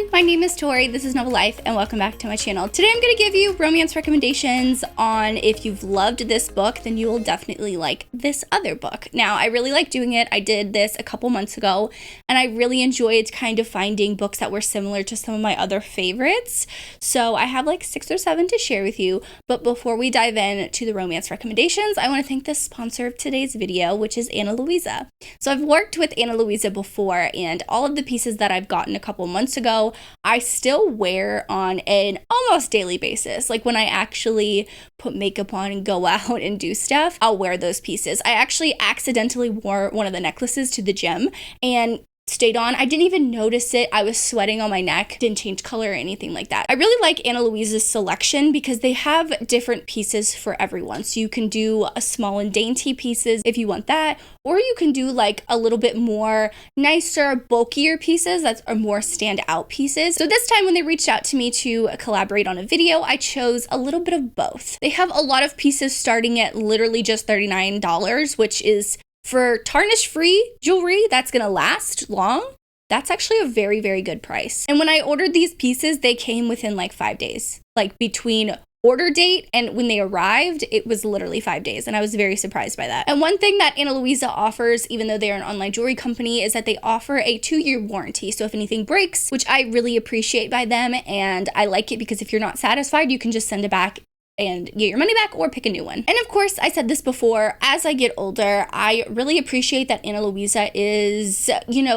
everyone, my name is Tori, this is Novel Life, and welcome back to my channel. Today I'm going to give you romance recommendations on if you've loved this book, then you will definitely like this other book. Now, I really like doing it. I did this a couple months ago, and I really enjoyed kind of finding books that were similar to some of my other favorites. So I have like 6 or 7 to share with you, but before we dive in to the romance recommendations, I want to thank the sponsor of today's video, which is Ana Luisa. So I've worked with Ana Luisa before, and all of the pieces that I've gotten a couple months ago, I still wear on an almost daily basis. Like when I actually put makeup on and go out and do stuff, I'll wear those pieces. I actually accidentally wore one of the necklaces to the gym and stayed on. I didn't even notice it. I was sweating on my neck, didn't change color or anything like that. I really like Ana Luisa's selection because they have different pieces for everyone. So you can do a small and dainty pieces if you want that, or you can do like a little bit more nicer, bulkier pieces that are more standout pieces. So this time when they reached out to me to collaborate on a video, I chose a little bit of both. They have a lot of pieces starting at literally just $39, which is for tarnish-free jewelry that's gonna last long. That's actually a very, very good price. And when I ordered these pieces, they came within like 5 days. Like between order date and when they arrived, it was literally 5 days, and I was very surprised by that. And one thing that Ana Luisa offers, even though they're an online jewelry company, is that they offer a 2-year warranty. So if anything breaks, which I really appreciate by them, and I like it because if you're not satisfied, you can just send it back and get your money back or pick a new one. And of course, I said this before, as I get older, I really appreciate that Ana Luisa is,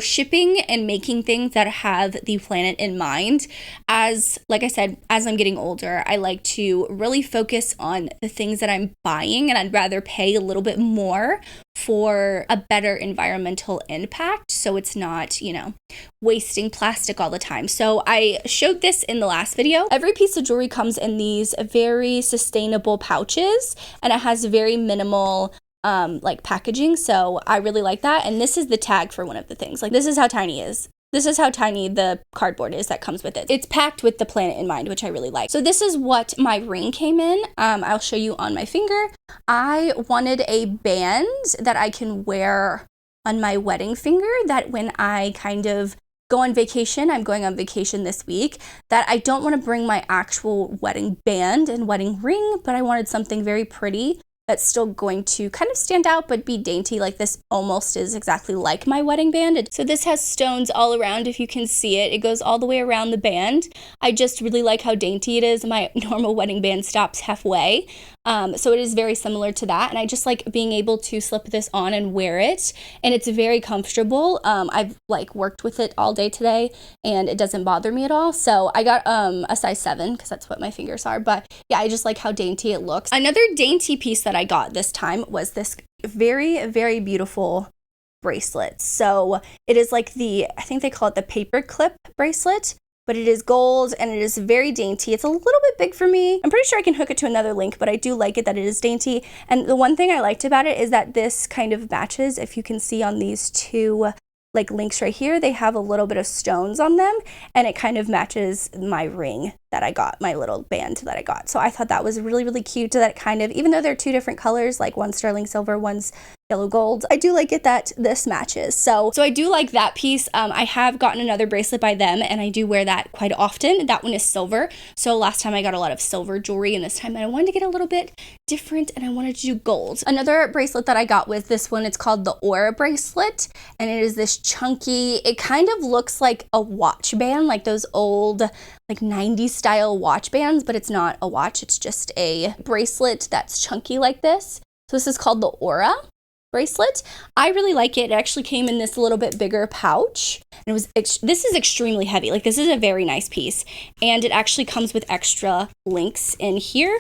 shipping and making things that have the planet in mind. Like I said, as I'm getting older, I like to really focus on the things that I'm buying, and I'd rather pay a little bit more for a better environmental impact, so it's not, wasting plastic all the time. So I showed this in the last video. Every piece of jewelry comes in these very sustainable pouches, and it has very minimal packaging, so I really like that. And this is the tag for one of the things. Like, this is how tiny it is. This is how tiny the cardboard is that comes with it. It's packed with the planet in mind, which I really like. So this is what my ring came in. I'll show you on my finger. I wanted a band that I can wear on my wedding finger, that when I kind of go on vacation, I'm going on vacation this week, that I don't want to bring my actual wedding band and wedding ring, but I wanted something very pretty that's still going to kind of stand out but be dainty. Like this almost is exactly like my wedding band. So this has stones all around, if you can see it. It goes all the way around the band. I just really like how dainty it is. My normal wedding band stops halfway. So it is very similar to that, and I just like being able to slip this on and wear it, and it's very comfortable. I've worked with it all day today, and it doesn't bother me at all. So I got a size 7 because that's what my fingers are, but yeah, I just like how dainty it looks. Another dainty piece that I got this time was this very, very beautiful bracelet. So it is like I think they call it the paper clip bracelet, but it is gold and it is very dainty. It's a little bit big for me. I'm pretty sure I can hook it to another link, but I do like it that it is dainty. And the one thing I liked about it is that this kind of matches, if you can see on these two links right here, they have a little bit of stones on them, and it kind of matches my ring that I got, my little band that I got. So I thought that was really, really cute, that it kind of, even though they're 2 different colors, like one's sterling silver, one's yellow gold, I do like it that this matches. So I do like that piece. I have gotten another bracelet by them, and I do wear that quite often. That one is silver. So last time I got a lot of silver jewelry, and this time I wanted to get a little bit different, and I wanted to do gold. Another bracelet that I got with this one, it's called the Aura bracelet, and it is this chunky, it kind of looks like a watch band, like those old 90s style watch bands, but it's not a watch, it's just a bracelet that's chunky like this. So this is called the Aura bracelet. I really like it. It actually came in this little bit bigger pouch, and this is extremely heavy. This is a very nice piece, and it actually comes with extra links in here.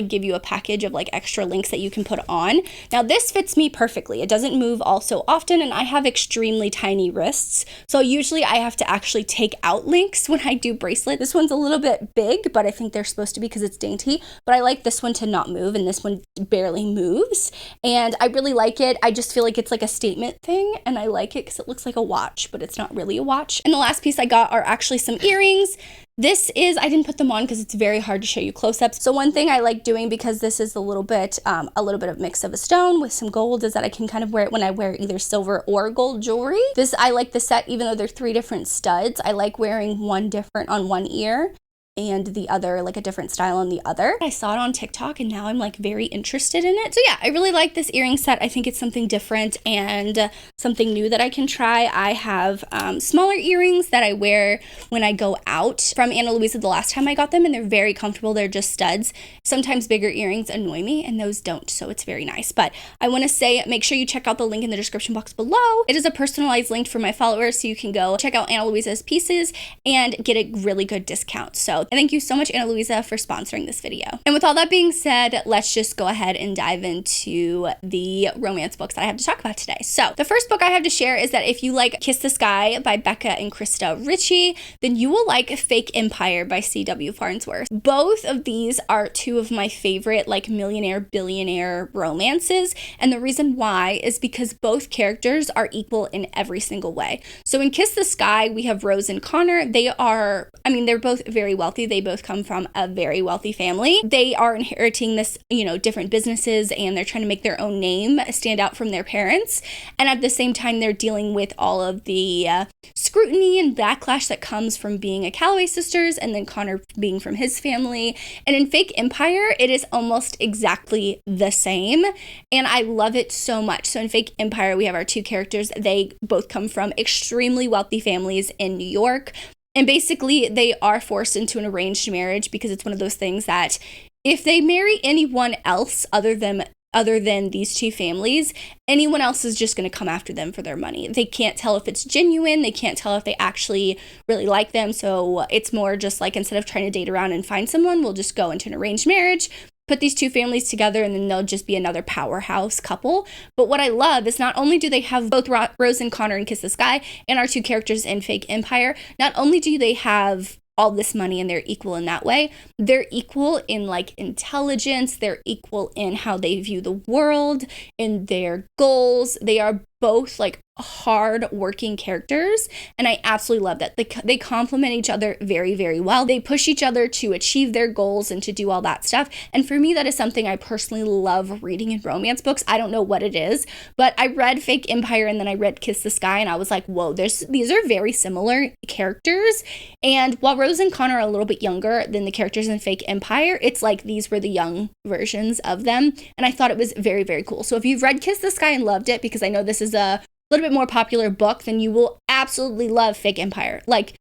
Give you a package of extra links that you can put on. Now this fits me perfectly. It doesn't move all so often, and I have extremely tiny wrists, so usually I have to actually take out links when I do bracelet. This one's a little bit big, but I think they're supposed to be because it's dainty, but I like this one to not move, and this one barely moves, and I really like it. I just feel like it's like a statement thing, and I like it because it looks like a watch, but it's not really a watch. And the last piece I got are actually some earrings. This is, I didn't put them on because it's very hard to show you close-ups. So one thing I like doing, because this is a little bit of mix of a stone with some gold, is that I can kind of wear it when I wear either silver or gold jewelry. I like the set, even though they're 3 different studs. I like wearing one different on one ear and the other, like a different style on the other. I saw it on TikTok and now I'm like very interested in it. So yeah, I really like this earring set. I think it's something different and something new that I can try. I have smaller earrings that I wear when I go out from Ana Luisa the last time I got them, and they're very comfortable. They're just studs. Sometimes bigger earrings annoy me and those don't, so it's very nice. But I want to say, make sure you check out the link in the description box below. It is a personalized link for my followers, so you can go check out Ana Luisa's pieces and get a really good discount. So thank you so much, Ana Luisa, for sponsoring this video. And with all that being said, let's just go ahead and dive into the romance books that I have to talk about today. So the first book I have to share is that if you like Kiss the Sky by Becca and Krista Ritchie, then you will like Fake Empire by C.W. Farnsworth. Both of these are 2 of my favorite like millionaire billionaire romances, and the reason why is because both characters are equal in every single way. So in Kiss the Sky, we have Rose and Connor. They're both very wealthy. They both come from a very wealthy family. They are inheriting this, different businesses, and they're trying to make their own name stand out from their parents. And at the same time, they're dealing with all of the scrutiny and backlash that comes from being a Calloway sisters, and then Connor being from his family. And in Fake Empire, it is almost exactly the same, and I love it so much. So in Fake Empire, we have our 2 characters. They both come from extremely wealthy families in New York. And basically, they are forced into an arranged marriage because it's one of those things that if they marry anyone else other than these 2 families, anyone else is just going to come after them for their money. They can't tell if it's genuine. They can't tell if they actually really like them. So it's more just like, instead of trying to date around and find someone, we'll just go into an arranged marriage, put these 2 families together, and then they'll just be another powerhouse couple. But what I love is not only do they have both Rose and Connor in Kiss the Sky and our 2 characters in Fake Empire, not only do they have all this money and they're equal in that way, they're equal in like intelligence, they're equal in how they view the world, in their goals. They are both like hard working characters, and I absolutely love that. They complement each other very, very well. They push each other to achieve their goals and to do all that stuff. And for me, that is something I personally love reading in romance books. I don't know what it is, but I read Fake Empire and then I read Kiss the Sky, and I was like, whoa, these are very similar characters. And while Rose and Connor are a little bit younger than the characters in Fake Empire, it's like these were the young versions of them. And I thought it was very, very cool. So if you've read Kiss the Sky and loved it, because I know this is a little bit more popular book, then you will absolutely love Fake Empire. Like,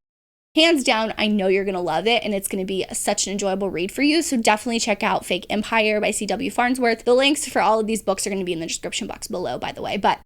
hands down, I know you're going to love it, and it's going to be such an enjoyable read for you. So definitely check out Fake Empire by C.W. Farnsworth. The links for all of these books are going to be in the description box below, by the way. But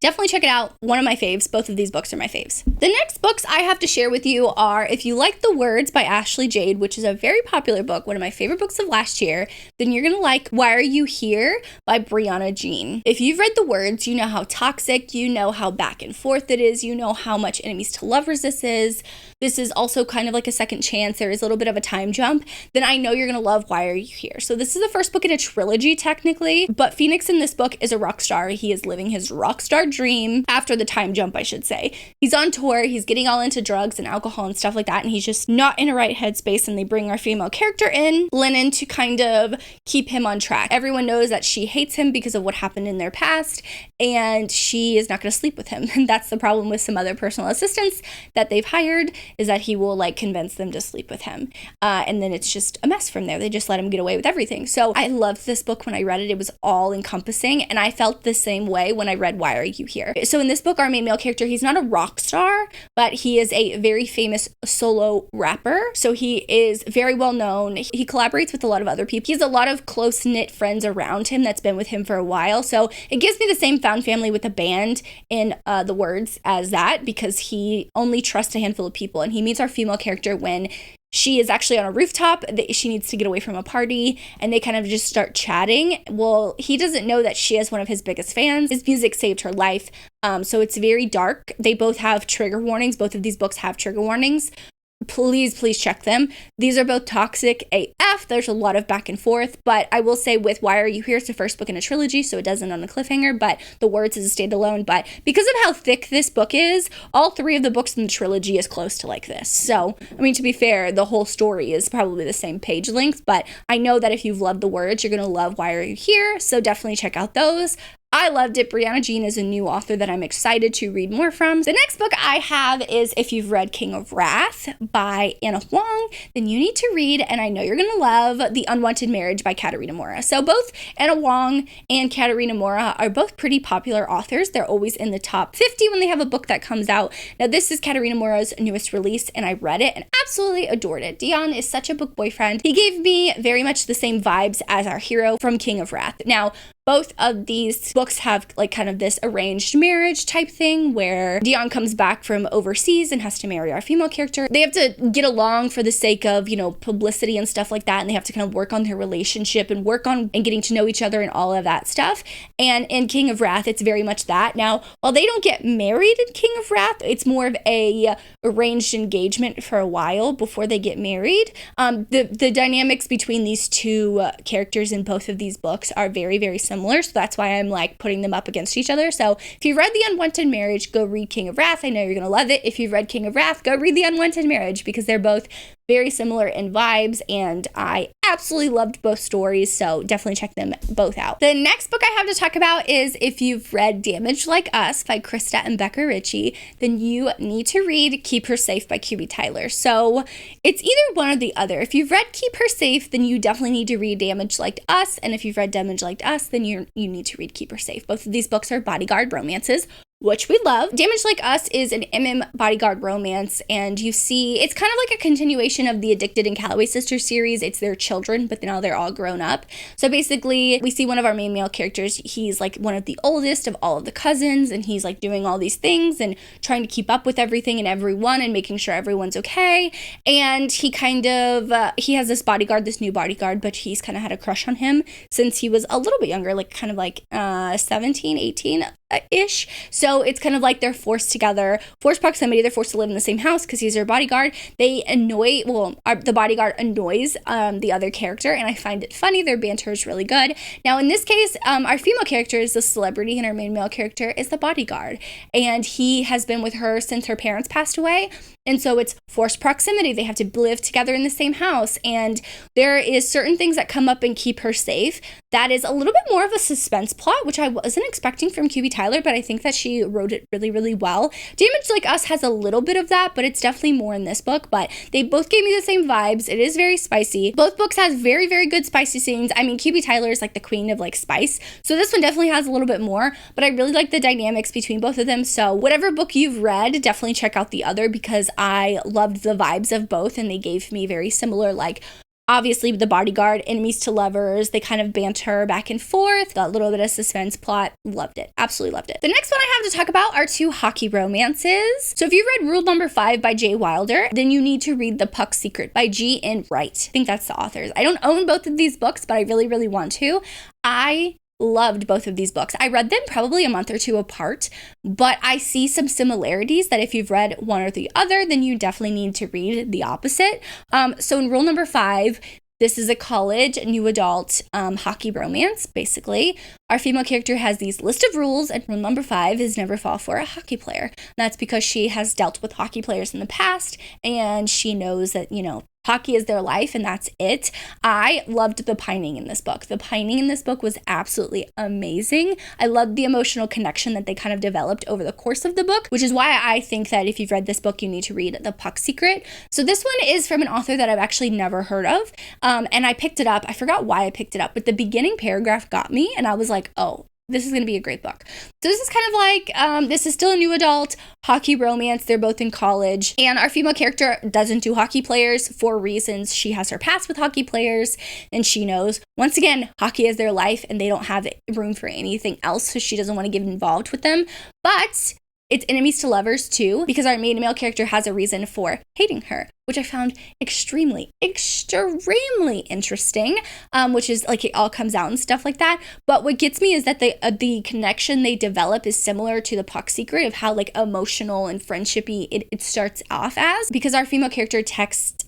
definitely check it out. One of my faves. Both of these books are my faves. The next books I have to share with you are If You Like the Words by Ashley Jade, which is a very popular book, one of my favorite books of last year. Then you're going to like Why Are You Here by Brianna Jean. If you've read The Words, you know how toxic, you know how back and forth it is, you know how much enemies to lovers this is. This is also kind of like a second chance. There is a little bit of a time jump. Then I know you're going to love Why Are You Here. So this is the first book in a trilogy technically, but Phoenix in this book is a rock star. He is living his rock star dream after the time jump, I should say. He's on tour, he's getting all into drugs and alcohol and stuff like that, and he's just not in a right headspace, and they bring our female character in, Lennon, to kind of keep him on track. Everyone knows that she hates him because of what happened in their past, and she is not going to sleep with him. And that's the problem with some other personal assistants that they've hired, is that he will like convince them to sleep with him. And then it's just a mess from there. They just let him get away with everything. So I loved this book when I read it. It was all encompassing, and I felt the same way when I read Why Are You Here? So in this book, our main male character, he's not a rock star, but he is a very famous solo rapper. So he is very well known. He collaborates with a lot of other people. He has a lot of close-knit friends around him that's been with him for a while. So it gives me the same found family with a band in The Words as that, because he only trusts a handful of people. And he meets our female character when she is actually on a rooftop. She needs to get away from a party, and they kind of just start chatting. Well, he doesn't know that she is one of his biggest fans. His music saved her life. So it's very dark. They both have trigger warnings. Both of these books have trigger warnings. please check them. These are both toxic AF. There's a lot of back and forth, but I will say with Why Are You Here, it's the first book in a trilogy, so it doesn't on a cliffhanger, but The Words is a standalone. But because of how thick this book is, all 3 of the books in the trilogy is close to like this. So, I mean, to be fair, the whole story is probably the same page length, but I know that if you've loved The Words, you're going to love Why Are You Here, so definitely check out those. I loved it. Brianna Jean is a new author that I'm excited to read more from. The next book I have is, if you've read King of Wrath by Anna Huang, then you need to read, and I know you're going to love, The Unwanted Marriage by Katerina Mora. So both Anna Huang and Katerina Mora are both pretty popular authors. They're always in the top 50 when they have a book that comes out. Now, this is Katerina Mora's newest release, and I read it and absolutely adored it. Dion is such a book boyfriend. He gave me very much the same vibes as our hero from King of Wrath. Now, both of these books have like kind of this arranged marriage type thing where Dion comes back from overseas and has to marry our female character. They have to get along for the sake of, you know, publicity and stuff like that. And they have to kind of work on their relationship and work on and getting to know each other and all of that stuff. And in King of Wrath, it's very much that. Now, while they don't get married in King of Wrath, it's more of a arranged engagement for a while before they get married. The dynamics between these two characters in both of these books are very, very similar. So that's why I'm like putting them up against each other. So if you've read The Unwanted Marriage, go read King of Wrath. I know you're going to love it. If you've read King of Wrath, go read The Unwanted Marriage, because they're both very similar in vibes, and I absolutely loved both stories, so definitely check them both out. The next book I have to talk about is, if you've read Damaged Like Us by Krista and Becca Ritchie, then you need to read Keep Her Safe by QB Tyler. So it's either one or the other. If you've read Keep Her Safe, then you definitely need to read Damaged Like Us, and if you've read Damaged Like Us, then you need to read Keep Her Safe. Both of these books are bodyguard romances, which we love. Damaged Like Us is an bodyguard romance, and you see, it's kind of like a continuation of the Addicted and Calloway Sisters series. It's their children, but now they're all grown up. So basically, we see one of our main male characters, he's like one of the oldest of all of the cousins, and he's like doing all these things and trying to keep up with everything and everyone and making sure everyone's okay. And he kind of, he has this new bodyguard, but he's kind of had a crush on him since he was a little bit younger, like kind of like 17, 18-ish. So it's kind of like they're forced proximity. They're forced to live in the same house because he's their bodyguard. The bodyguard annoys the other character, and I find it funny. Their banter is really good. Now, in this case, our female character is the celebrity, and our main male character is the bodyguard. And he has been with her since her parents passed away. And so it's forced proximity. They have to live together in the same house. And there is certain things that come up and Keep Her Safe. That is a little bit more of a suspense plot, which I wasn't expecting from QB Tyler, but I think that she wrote it really, really well. Damaged Like Us has a little bit of that, but it's definitely more in this book. But they both gave me the same vibes. It is very spicy. Both books has very, very good spicy scenes. I mean, QB Tyler is like the queen of like spice. So this one definitely has a little bit more, but I really like the dynamics between both of them. So whatever book you've read, definitely check out the other, because I loved the vibes of both, and they gave me very similar, like, obviously the bodyguard, enemies to lovers, they kind of banter back and forth, a little bit of suspense plot. Loved it. Absolutely loved it. The next one I have to talk about are 2 hockey romances. So if you read Rule Number 5 by Jay Wilder, then you need to read The Puck Secret by G.N. Wright. I think that's the authors. I don't own both of these books, but I really, really want to. I loved both of these books. I read them probably a month or 2 apart, but I see some similarities that if you've read one or the other, then you definitely need to read the opposite. So in Rule Number 5, this is a college, new adult hockey romance, basically. Our female character has these list of rules, and rule number 5 is never fall for a hockey player. And that's because she has dealt with hockey players in the past, and she knows that, hockey is their life, and that's it. I loved the pining in this book. The pining in this book was absolutely amazing. I loved the emotional connection that they kind of developed over the course of the book, which is why I think that if you've read this book, you need to read The Puck Secret. So this one is from an author that I've actually never heard of, and I picked it up. I forgot why I picked it up, but the beginning paragraph got me, and I was like, oh, this is going to be a great book. So this is kind of like, this is still a new adult hockey romance. They're both in college, and our female character doesn't do hockey players for reasons. She has her past with hockey players, and she knows, once again, hockey is their life, and they don't have room for anything else, so she doesn't want to get involved with them. But it's enemies to lovers too, because our main male character has a reason for hating her, which I found extremely interesting, which is like it all comes out and stuff like that. But what gets me is that the connection they develop is similar to the Puck secret of how like emotional and friendshipy it starts off as, because our female character texts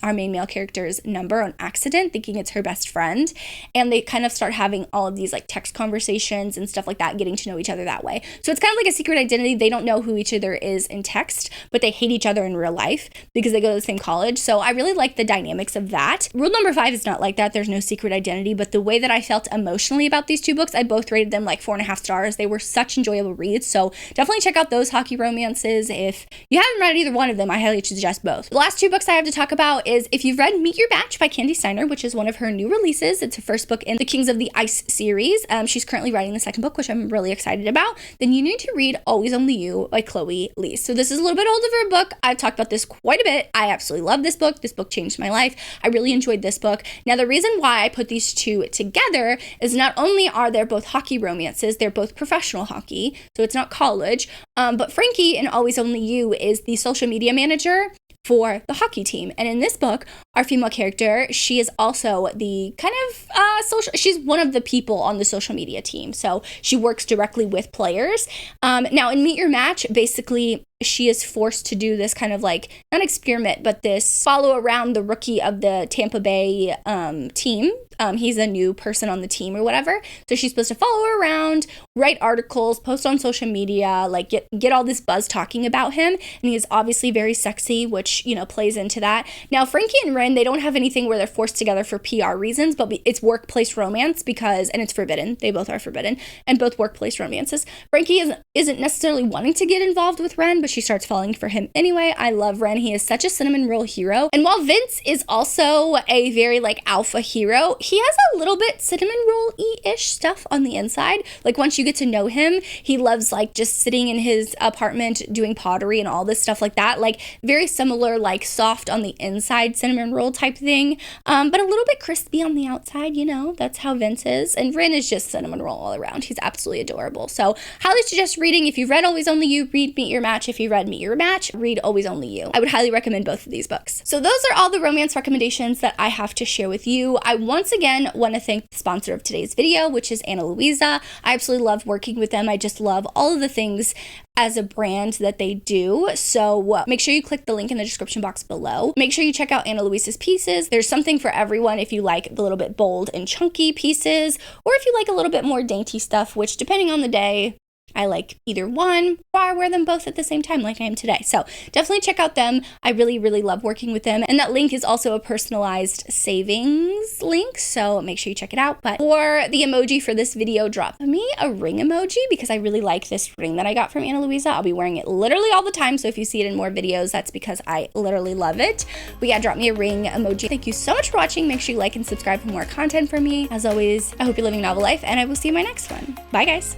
our main male character's number on accident, thinking it's her best friend. And they kind of start having all of these like text conversations and stuff like that, getting to know each other that way. So it's kind of like a secret identity. They don't know who each other is in text, but they hate each other in real life because they go to the same college. So I really like the dynamics of that. Rule number 5 is not like that. There's no secret identity, but the way that I felt emotionally about these two books, I both rated them like 4.5 stars. They were such enjoyable reads. So definitely check out those hockey romances. If you haven't read either one of them, I highly suggest both. The last 2 books I have to talk about is if you've read Meet Your Match by Candy Steiner, which is one of her new releases. It's her first book in the Kings of the Ice series. She's currently writing the second book, which I'm really excited about. Then you need to read Always Only You by Chloe Leese. So this is a little bit older of a book. I've talked about this quite a bit. I absolutely love this book. This book changed my life. I really enjoyed this book. Now, the reason why I put these two together is not only are they both hockey romances, they're both professional hockey, so it's not college, but Frankie in Always Only You is the social media manager for the hockey team. And in this book, our female character, she is also the kind of she's one of the people on the social media team. So she works directly with players. Now in Meet Your Match, basically, she is forced to do this kind of like, not experiment, but this follow around the rookie of the Tampa Bay team. He's a new person on the team or whatever. So she's supposed to follow her around, write articles, post on social media, like get all this buzz talking about him. And he is obviously very sexy, which, you know, plays into that. Now, Frankie and Ren, they don't have anything where they're forced together for PR reasons, but it's workplace romance because, and it's forbidden. They both are forbidden, and both workplace romances. Frankie isn't necessarily wanting to get involved with Ren, but she starts falling for him anyway. I love Ren. He is such a cinnamon roll hero. And while Vince is also a very like alpha hero, he has a little bit cinnamon roll-y-ish stuff on the inside. Like once you get to know him, he loves like just sitting in his apartment doing pottery and all this stuff like that. Like very similar, like soft on the inside cinnamon roll type thing, but a little bit crispy on the outside, you know, that's how Vince is. And Ren is just cinnamon roll all around. He's absolutely adorable. So highly suggest reading. If you've read Always Only You, read Meet Your Match. If you read Meet Your Match, read Always Only You. I would highly recommend both of these books. So those are all the romance recommendations that I have to share with you. I once again want to thank the sponsor of today's video, which is Ana Luisa. I absolutely love working with them. I just love all of the things as a brand that they do. So make sure you click the link in the description box below. Make sure you check out Ana Luisa's pieces. There's something for everyone if you like the little bit bold and chunky pieces, or if you like a little bit more dainty stuff, which depending on the day, I like either one, or I wear them both at the same time like I am today. So definitely check out them. I really, really love working with them. And that link is also a personalized savings link, so make sure you check it out. But for the emoji for this video, drop me a ring emoji because I really like this ring that I got from Ana Luisa. I'll be wearing it literally all the time, so if you see it in more videos, that's because I literally love it. But yeah, drop me a ring emoji. Thank you so much for watching. Make sure you like and subscribe for more content from me. As always, I hope you're living a novel life, and I will see you in my next one. Bye, guys.